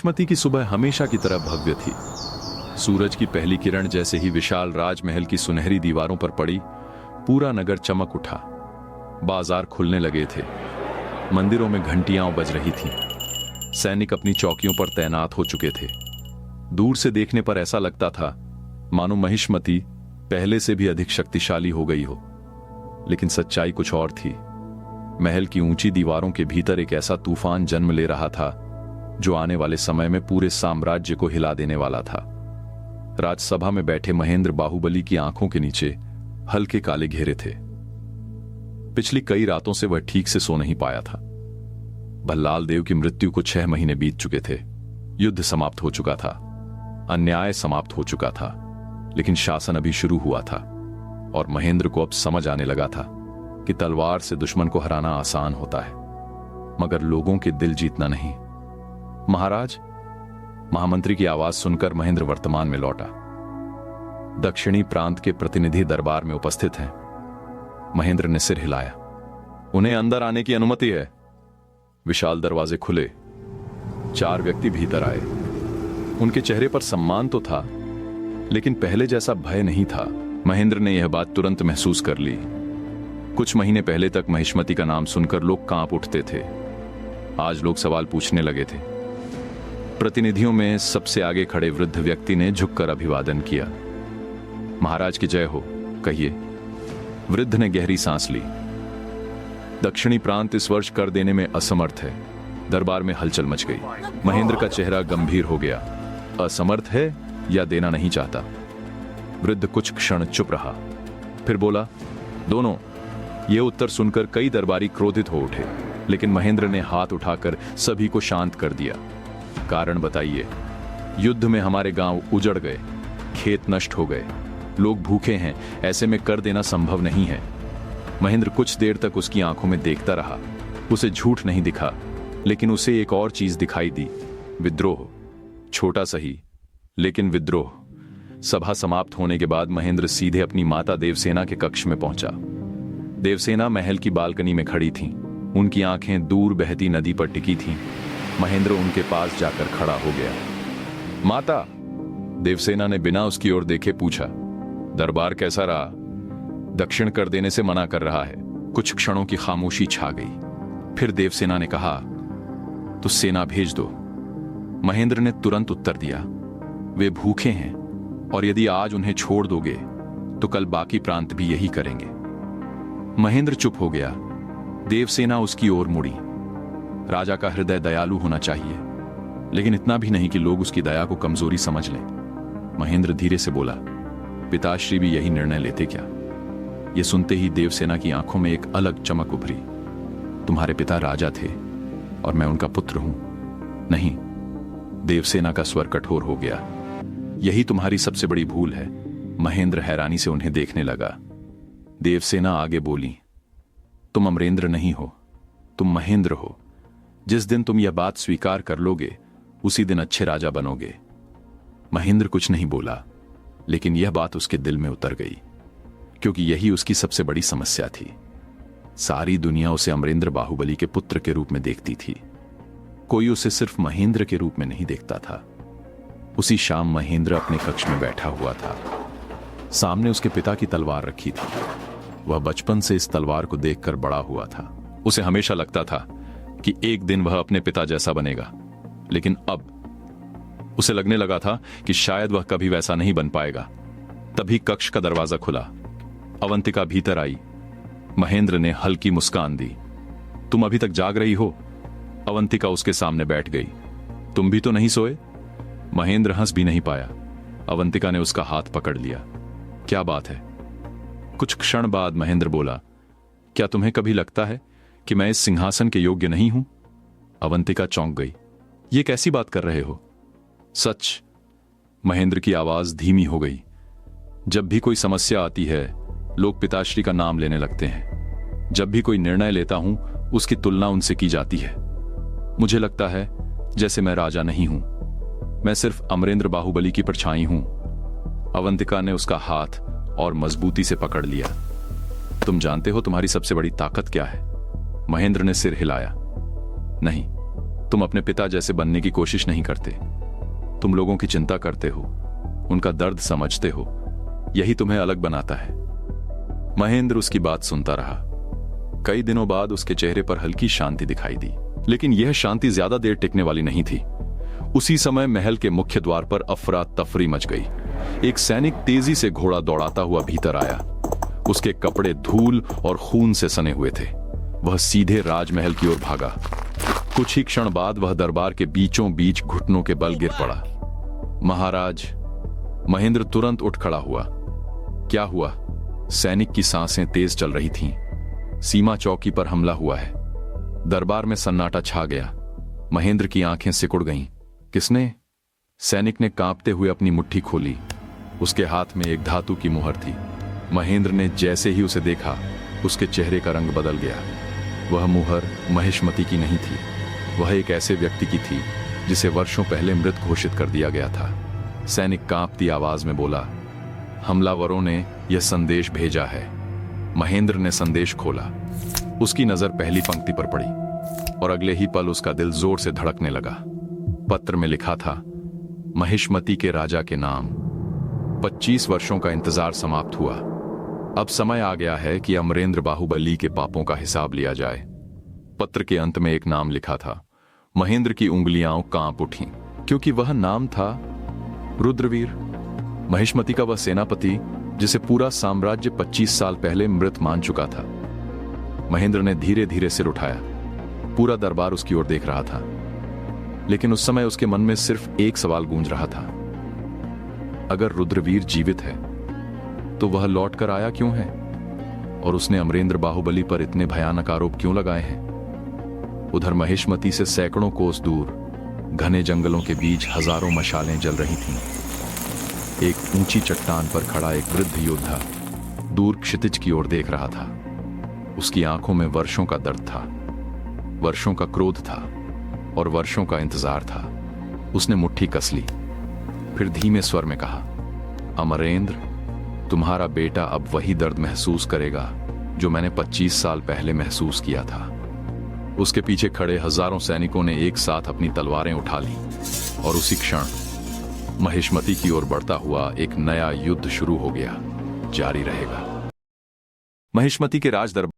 महिष्मती की सुबह हमेशा की तरह भव्य थी। सूरज की पहली किरण जैसे ही विशाल राजमहल की सुनहरी दीवारों पर पड़ी, पूरा नगर चमक उठा। बाजार खुलने लगे थे, मंदिरों में घंटियां बज रही थीं, सैनिक अपनी चौकियों पर तैनात हो चुके थे। दूर से देखने पर ऐसा लगता था मानो महिष्मती पहले से भी अधिक शक्तिशाली हो गई हो, लेकिन सच्चाई कुछ और थी। महल की ऊंची दीवारों के भीतर एक ऐसा तूफान जन्म ले रहा था जो आने वाले समय में पूरे साम्राज्य को हिला देने वाला था। राजसभा में बैठे महेंद्र बाहुबली की आंखों के नीचे हल्के काले घेरे थे। पिछली कई रातों से वह ठीक से सो नहीं पाया था। भल्लाल देव की मृत्यु को 6 महीने बीत चुके थे। युद्ध समाप्त हो चुका था, अन्याय समाप्त हो चुका था, लेकिन शासन अभी शुरू हुआ था और महेंद्र को अब समझ आने लगा था कि तलवार से दुश्मन को हराना आसान होता है, मगर लोगों के दिल जीतना नहीं। महाराज, महामंत्री की आवाज सुनकर महेंद्र वर्तमान में लौटा। दक्षिणी प्रांत के प्रतिनिधि दरबार में उपस्थित हैं। महेंद्र ने सिर हिलाया। उन्हें अंदर आने की अनुमति है। विशाल दरवाजे खुले, 4 व्यक्ति भीतर आए। उनके चेहरे पर सम्मान तो था, लेकिन पहले जैसा भय नहीं था। महेंद्र ने यह बात तुरंत महसूस कर ली। कुछ महीने पहले तक महिष्मती का नाम सुनकर लोग कांप उठते थे। आज लोग सवाल पूछने लगे थे। प्रतिनिधियों में सबसे आगे खड़े वृद्ध व्यक्ति ने झुककर अभिवादन किया। महाराज की जय हो, कहिए। वृद्ध ने गहरी सांस ली। दक्षिणी प्रांत इस वर्ष कर देने में असमर्थ है। दरबार में हलचल मच गई। महेंद्र का चेहरा गंभीर हो गया। असमर्थ है या देना नहीं चाहता? वृद्ध कुछ क्षण चुप रहा, फिर बोला, दोनों। यह उत्तर सुनकर कई दरबारी क्रोधित हो उठे, लेकिन महेंद्र ने हाथ उठाकर सभी को शांत कर दिया। कारण बताइए। युद्ध में हमारे गांव उजड़ गए, खेत नष्ट हो गए, लोग भूखे हैं, ऐसे में कर देना संभव नहीं है। महेंद्र कुछ देर तक उसकी आंखों में देखता रहा। उसे झूठ नहीं दिखा, लेकिन उसे एक और चीज दिखाई दी, विद्रोह। छोटा सही, लेकिन विद्रोह। सभा समाप्त होने के बाद महेंद्र सीधे अपनी माता देवसेना के कक्ष में पहुंचा। देवसेना महल की बालकनी में खड़ी थी। उनकी आंखें दूर बहती नदी पर टिकी थीं। महेंद्र उनके पास जाकर खड़ा हो गया। माता, देवसेना ने बिना उसकी ओर देखे पूछा, दरबार कैसा रहा? दक्षिण कर देने से मना कर रहा है। कुछ क्षणों की खामोशी छा गई। फिर देवसेना ने कहा, तो सेना भेज दो। महेंद्र ने तुरंत उत्तर दिया, वे भूखे हैं और यदि आज उन्हें छोड़ दोगे तो कल बाकी प्रांत भी यही करेंगे। महेंद्र चुप हो गया। देवसेना उसकी ओर मुड़ी। राजा का हृदय दयालु होना चाहिए, लेकिन इतना भी नहीं कि लोग उसकी दया को कमजोरी समझ लें। महेंद्र धीरे से बोला, पिताश्री भी यही निर्णय लेते क्या? यह सुनते ही देवसेना की आंखों में एक अलग चमक उभरी। तुम्हारे पिता राजा थे और मैं उनका पुत्र हूं। नहीं। देवसेना का स्वर कठोर हो गया। यही तुम्हारी सबसे बड़ी भूल है। महेंद्र हैरानी से उन्हें देखने लगा। देवसेना आगे बोली, तुम अमरेंद्र नहीं हो, तुम महेंद्र हो। जिस दिन तुम यह बात स्वीकार कर लोगे, उसी दिन अच्छे राजा बनोगे। महेंद्र कुछ नहीं बोला, लेकिन यह बात उसके दिल में उतर गई, क्योंकि यही उसकी सबसे बड़ी समस्या थी। सारी दुनिया उसे अमरेंद्र बाहुबली के पुत्र के रूप में देखती थी। कोई उसे सिर्फ महेंद्र के रूप में नहीं देखता था। उसी शाम महेंद्र अपने कक्ष में बैठा हुआ था। सामने उसके पिता की तलवार रखी थी। वह बचपन से इस तलवार को देखकर बड़ा हुआ था। उसे हमेशा लगता था कि एक दिन वह अपने पिता जैसा बनेगा, लेकिन अब उसे लगने लगा था कि शायद वह कभी वैसा नहीं बन पाएगा। तभी कक्ष का दरवाजा खुला। अवंतिका भीतर आई। महेंद्र ने हल्की मुस्कान दी। तुम अभी तक जाग रही हो? अवंतिका उसके सामने बैठ गई। तुम भी तो नहीं सोए? महेंद्र हंस भी नहीं पाया। अवंतिका ने उसका हाथ पकड़ लिया। क्या बात है? कुछ क्षण बाद महेंद्र बोला, क्या तुम्हें कभी लगता है कि मैं इस सिंहासन के योग्य नहीं हूं? अवंतिका चौंक गई। ये कैसी बात कर रहे हो? सच। महेंद्र की आवाज धीमी हो गई। जब भी कोई समस्या आती है, लोग पिताश्री का नाम लेने लगते हैं। जब भी कोई निर्णय लेता हूं, उसकी तुलना उनसे की जाती है। मुझे लगता है जैसे मैं राजा नहीं हूं, मैं सिर्फ अमरेंद्र बाहुबली की परछाई हूं। अवंतिका ने उसका हाथ और मजबूती से पकड़ लिया। तुम जानते हो तुम्हारी सबसे बड़ी ताकत क्या है? महेंद्र ने सिर हिलाया। नहीं, तुम अपने पिता जैसे बनने की कोशिश नहीं करते। तुम लोगों की चिंता करते हो, उनका दर्द समझते हो। यही तुम्हें अलग बनाता है। महेंद्र उसकी बात सुनता रहा। कई दिनों बाद उसके चेहरे पर हल्की शांति दिखाई दी, लेकिन यह शांति ज्यादा देर टिकने वाली नहीं थी। उसी समय महल के मुख्य द्वार पर अफरा तफरी मच गई। एक सैनिक तेजी से घोड़ा दौड़ाता हुआ भीतर आया। उसके कपड़े धूल और खून से सने हुए थे। वह सीधे राजमहल की ओर भागा। कुछ ही क्षण बाद वह दरबार के बीचों बीच घुटनों के बल गिर पड़ा। महाराज! महेंद्र तुरंत उठ खड़ा हुआ। क्या हुआ? सैनिक की सांसें तेज चल रही थीं। सीमा चौकी पर हमला हुआ है। दरबार में सन्नाटा छा गया। महेंद्र की आंखें सिकुड़ गईं। किसने? सैनिक ने कांपते हुए अपनी मुट्ठी खोली। उसके हाथ में एक धातु की मुहर थी। महेंद्र ने जैसे ही उसे देखा, उसके चेहरे का रंग बदल गया। वह मुहर महिष्मति की नहीं थी। वह एक ऐसे व्यक्ति की थी जिसे वर्षों पहले मृत घोषित कर दिया गया था। सैनिक कांपती आवाज में बोला, हमलावरों ने यह संदेश भेजा है। महेंद्र ने संदेश खोला। उसकी नजर पहली पंक्ति पर पड़ी और अगले ही पल उसका दिल जोर से धड़कने लगा। पत्र में लिखा था, महिष्मति के राजा के नाम। 25 वर्षों का इंतजार समाप्त हुआ। अब समय आ गया है कि अमरेंद्र बाहुबली के पापों का हिसाब लिया जाए। पत्र के अंत में एक नाम लिखा था। महेंद्र की उंगलियां कांप उठीं, क्योंकि वह नाम था रुद्रवीर। महिष्मति का वह सेनापति जिसे पूरा साम्राज्य 25 साल पहले मृत मान चुका था। महेंद्र ने धीरे धीरे सिर उठाया। पूरा दरबार उसकी ओर देख रहा था, लेकिन उस समय उसके मन में सिर्फ एक सवाल गूंज रहा था। अगर रुद्रवीर जीवित है तो वह लौट कर आया क्यों है? और उसने अमरेंद्र बाहुबली पर इतने भयानक आरोप क्यों लगाए हैं? उधर महिष्मति से सैकड़ों कोस दूर घने जंगलों के बीच हजारों मशालें जल रही थीं। एक ऊंची चट्टान पर खड़ा एक वृद्ध योद्धा दूर क्षितिज की ओर देख रहा था। उसकी आंखों में वर्षों का दर्द था, वर्षों का क्रोध था और वर्षों का इंतजार था। उसने मुट्ठी कस ली, फिर धीमे स्वर में कहा, अमरेंद्र, तुम्हारा बेटा अब वही दर्द महसूस करेगा जो मैंने 25 साल पहले महसूस किया था। उसके पीछे खड़े हजारों सैनिकों ने एक साथ अपनी तलवारें उठा ली और उसी क्षण महिष्मति की ओर बढ़ता हुआ एक नया युद्ध शुरू हो गया, जारी रहेगा। महिष्मति के राज दरबार